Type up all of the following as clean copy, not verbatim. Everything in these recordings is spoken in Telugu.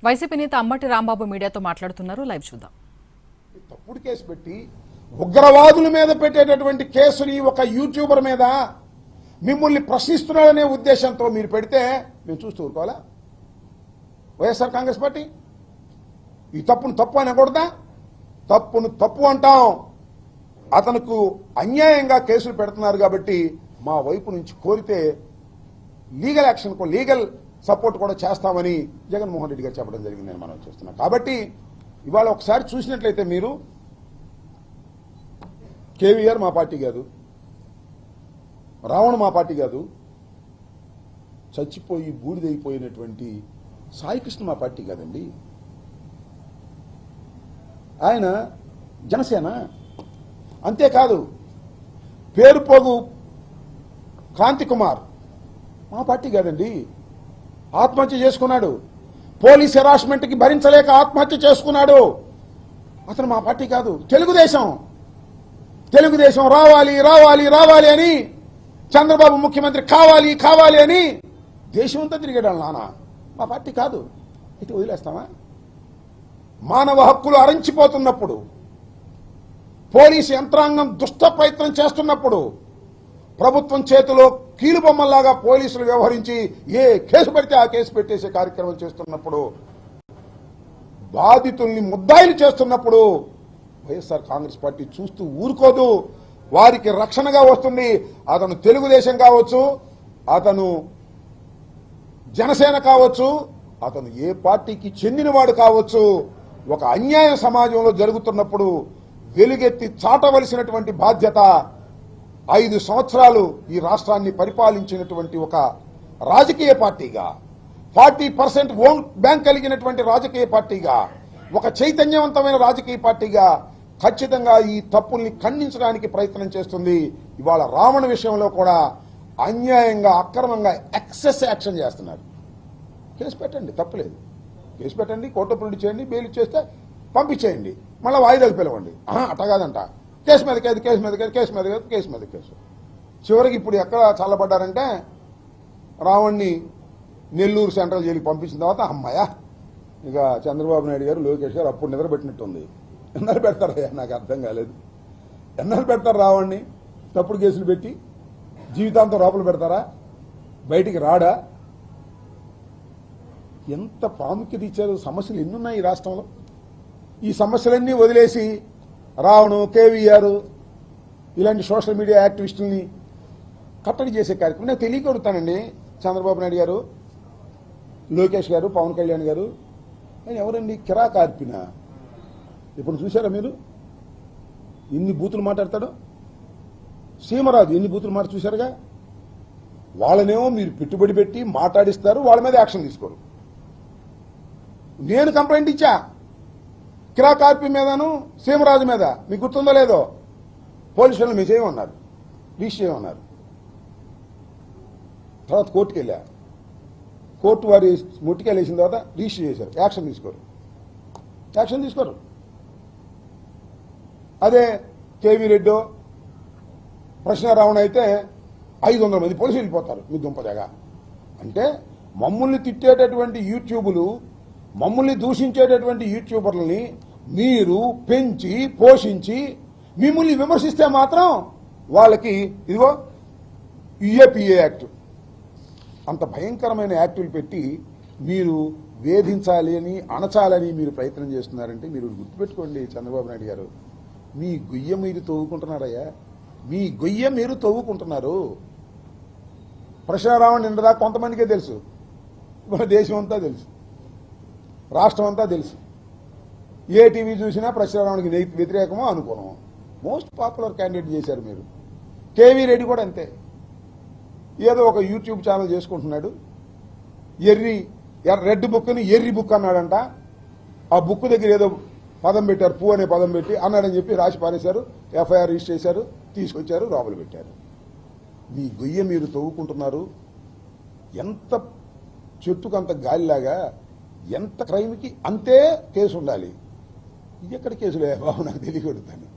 వైసీపీ నేత అంబటి రాంబాబు మీడియాతో మాట్లాడుతున్నారు. లైవ్ చూద్దాం. తప్పుడు కేసు పెట్టి ఉగ్రవాదుల మీద పెట్టేటటువంటి కేసుని ఒక యూట్యూబర్ మీద మిమ్మల్ని ప్రశ్నిస్తున్నారనే ఉద్దేశంతో మీరు పెడితే మేము చూస్తూ ఊరుకోవాలా? వైఎస్ఆర్ కాంగ్రెస్ పార్టీ ఈ తప్పును తప్పు అనకూడదా? తప్పును తప్పు అంటాం. అతనుకు అన్యాయంగా కేసులు పెడుతున్నారు కాబట్టి మా వైపు నుంచి కోరితే లీగల్ యాక్షన్ లీగల్ సపోర్ట్ కూడా చేస్తామని జగన్మోహన్ రెడ్డి గారు చెప్పడం జరిగిందని మనం చూస్తున్నాం. కాబట్టి ఇవాళ ఒకసారి చూసినట్లయితే మీరు కేవీఆర్ మా పార్టీ కాదు, రావణ మా పార్టీ కాదు, చచ్చిపోయి బూడిదైపోయినటువంటి సాయికృష్ణ మా పార్టీ కాదండి. ఆయన జనసేన. అంతేకాదు పేరుపోగు క్రాంతి కుమార్ మా పార్టీ కాదండి, ఆత్మహత్య చేసుకున్నాడు. పోలీస్ హెరాస్మెంట్కి భరించలేక ఆత్మహత్య చేసుకున్నాడు. అతను మా పార్టీ కాదు, తెలుగుదేశం. తెలుగుదేశం రావాలి రావాలి రావాలి అని చంద్రబాబు ముఖ్యమంత్రి కావాలి కావాలి అని దేశమంతా తిరిగాడు నాన్న. మా పార్టీ కాదు. ఇటు వదిలేస్తామా? మానవ హక్కులు అరించిపోతున్నప్పుడు, పోలీసు యంత్రాంగం దుష్ట ప్రయత్నం చేస్తున్నప్పుడు, ప్రభుత్వం చేతిలో కీలుబొమ్మల్లాగా పోలీసులు వ్యవహరించి ఏ కేసు పెడితే ఆ కేసు పెట్టేసే కార్యక్రమం చేస్తున్నప్పుడు, బాధితుల్ని ముద్దాయిలు చేస్తున్నప్పుడు వైఎస్ఆర్ కాంగ్రెస్ పార్టీ చూస్తూ ఊరుకోదు. వారికి రక్షణగా వస్తుంది. అతను తెలుగుదేశం కావచ్చు, అతను జనసేన కావచ్చు, అతను ఏ పార్టీకి చెందినవాడు కావచ్చు, ఒక అన్యాయ సమాజంలో జరుగుతున్నప్పుడు వెలుగెత్తి చాటవలసినటువంటి బాధ్యత 5 సంవత్సరాలు ఈ రాష్ట్రాన్ని పరిపాలించినటువంటి ఒక రాజకీయ పార్టీగా, 40% ఓట్ బ్యాంక్ కలిగినటువంటి రాజకీయ పార్టీగా, ఒక చైతన్యవంతమైన రాజకీయ పార్టీగా ఖచ్చితంగా ఈ తప్పుల్ని ఖండించడానికి ప్రయత్నం చేస్తుంది. ఇవాళ రావణ విషయంలో కూడా అన్యాయంగా అక్రమంగా ఎక్సెస్ యాక్షన్ చేస్తున్నారు. కేసు పెట్టండి, తప్పులేదు. కేసు పెట్టండి, కోర్టు అప్రూవ్ చేయండి, బెయిల్ ఇచ్చేస్తే పంపించేయండి, మళ్ళీ వాయిదాలు పిలవండి. అట్ట కాదంట, కేసు మీద కేసు, కేసు మీద కేసు, కేసు మీద కేసు, కేసు మీద కేసు. చివరికి ఇప్పుడు ఎక్కడ చల్లబడ్డారంటే రావణ్ణి నెల్లూరు సెంట్రల్ జైలుకి పంపించిన తర్వాత అమ్మాయ ఇక చంద్రబాబు నాయుడు గారు, లోకేష్ గారు అప్పుడు నిద్రపెట్టినట్టుంది. ఎన్నాళ్ళు పెడతారయ్యా? నాకు అర్థం కాలేదు. ఎన్నాళ్ళు పెడతారు రావణ్ణి? తప్పుడు కేసులు పెట్టి జీవితాంతం లోపల పెడతారా? బయటికి రాడా? ఎంత ప్రాముఖ్యత ఇచ్చారు? సమస్యలు ఎన్నున్నాయి ఈ రాష్ట్రంలో. ఈ సమస్యలన్నీ వదిలేసి రావణు, కేవీఆర్ ఇలాంటి సోషల్ మీడియా యాక్టివిస్టుల్ని కట్టడి చేసే కార్యక్రమం నేను తెలియకొడుతానండి. చంద్రబాబు నాయుడు గారు, లోకేష్ గారు, పవన్ కళ్యాణ్ గారు, నేను ఎవరండి? కిరా కార్పిన. ఇప్పుడు చూసారా మీరు ఎన్ని బూతులు మాట్లాడతాడో? సీమరాజు ఎన్ని బూతులు మాట చూశారుగా. వాళ్ళనేమో మీరు పెట్టుబడి పెట్టి మాట్లాడిస్తారు, వాళ్ళ మీద యాక్షన్ తీసుకోరు. నేను కంప్లైంట్ ఇచ్చా కిరా కార్పి మీదను సీమరాజు మీద, మీకు గుర్తుందో లేదో. పోలీసు వాళ్ళు మీరు చేయమన్నారు, రీచ్ చేయమన్నారు. తర్వాత కోర్టుకు వెళ్ళా, కోర్టు వారి ముట్టికెళ్ళేసిన తర్వాత రిజిస్టర్ చేశారు. యాక్షన్ తీసుకోరు. అదే కేవీ రెడ్డో, ప్రశ్నారావణ అయితే 500 మంది పోలీసులు వెళ్ళిపోతారు మీ దుంపదగా. అంటే మమ్మల్ని తిట్టేటటువంటి యూట్యూబులు, మమ్మల్ని దూషించేటటువంటి యూట్యూబర్లని మీరు పెంచి పోషించి మిమ్మల్ని విమర్శిస్తే మాత్రం వాళ్ళకి ఇదిగో యుఏపిఏ యాక్ట్, అంత భయంకరమైన యాక్టులు పెట్టి మీరు వేధించాలి అని, అణచాలని మీరు ప్రయత్నం చేస్తున్నారంటే మీరు గుర్తుపెట్టుకోండి చంద్రబాబు నాయుడు గారు, మీ గొయ్య మీరు తవ్వుకుంటున్నారయ్యా. మీ గొయ్య మీరు తవ్వుకుంటున్నారు. ప్రశ్నారావణ నిండదా కొంతమందికే తెలుసు, మన దేశం అంతా తెలుసు, రాష్ట్రం అంతా తెలుసు. ఏ టీవీ చూసినా ప్రశ్నారావణకి వ్యతిరేకమో అనుకోవడం. మోస్ట్ పాపులర్ క్యాండిడేట్ చేశారు మీరు. కేవీ రెడ్డి కూడా అంతే. ఏదో ఒక యూట్యూబ్ ఛానల్ చేసుకుంటున్నాడు. రెడ్ బుక్ని ఎర్రి బుక్ అన్నాడంట. ఆ బుక్ దగ్గర ఏదో పదం పెట్టారు, పూ అనే పదం పెట్టి అన్నాడని చెప్పి రాసి పారేశారు. ఎఫ్ఐఆర్ రిజిస్టర్ చేశారు, తీసుకొచ్చారు, లోపల పెట్టారు. మీ గొయ్య మీరు తవ్వుకుంటున్నారు. ఎంత చెట్టుకు అంత గాలిలాగా, ఎంత క్రైమ్కి అంతే కేసు ఉండాలి. ఇది ఎక్కడ కేసులే బాబు, నాకు తెలియకూడదని.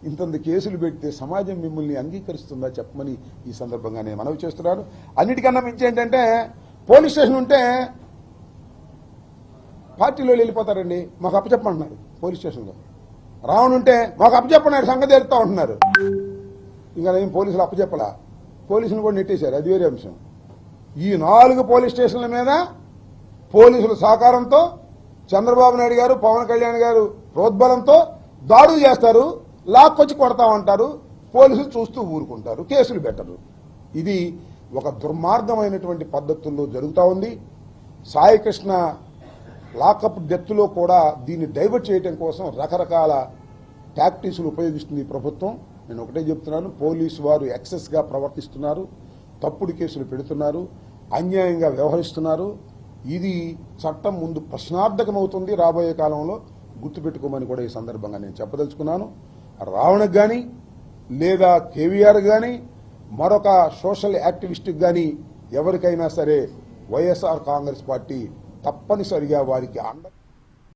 ఇంతంత కేసులు పెడితే సమాజం మిమ్మల్ని అంగీకరిస్తుందా చెప్పమని ఈ సందర్భంగా నేను మనవి చేస్తున్నాను. అన్నిటికన్నా మించి ఏంటంటే పోలీస్ స్టేషన్ ఉంటే పార్టీలో వెళ్ళిపోతారండి, మాకు అప్పచెప్పమంటున్నారు పోలీస్ స్టేషన్లో. రావణుంటే మాకు అప్పచెప్పన్నారు, సంగతి తెలుస్తా ఉంటున్నారు. ఇంకా ఏం పోలీసులు అప్పచెప్పలా, పోలీసులు కూడా నెట్టేశారు, అది వేరే అంశం. ఈ 4 పోలీస్ స్టేషన్ల మీద పోలీసుల సహకారంతో చంద్రబాబు నాయుడు గారు, పవన్ కళ్యాణ్ గారు ప్రోద్బలంతో దాడులు చేస్తారు, లాక్కొచ్చి కొడతామంటారు, పోలీసులు చూస్తూ ఊరుకుంటారు, కేసులు పెట్టరు. ఇది ఒక దుర్మార్గమైనటువంటి పద్ధతుల్లో జరుగుతూ ఉంది. సాయికృష్ణ లాకప్ డెత్లో కూడా దీన్ని డైవర్ట్ చేయడం కోసం రకరకాల టాక్టిక్స్లు ఉపయోగిస్తుంది ప్రభుత్వం. నేను ఒకటే చెప్తున్నాను, పోలీసు వారు ఎక్సెస్గా ప్రవర్తిస్తున్నారు, తప్పుడు కేసులు పెడుతున్నారు, అన్యాయంగా వ్యవహరిస్తున్నారు. ఇది చట్టం ముందు ప్రశ్నార్థకమవుతుంది రాబోయే కాలంలో, గుర్తుపెట్టుకోమని కూడా ఈ సందర్భంగా నేను చెప్పదలుచుకున్నాను. రావణకు కానీ లేదా కేవీఆర్ కానీ మరొక సోషల్ యాక్టివిస్ట్కి కానీ ఎవరికైనా సరే వైఎస్ఆర్ కాంగ్రెస్ పార్టీ తప్పనిసరిగా వారికి అండ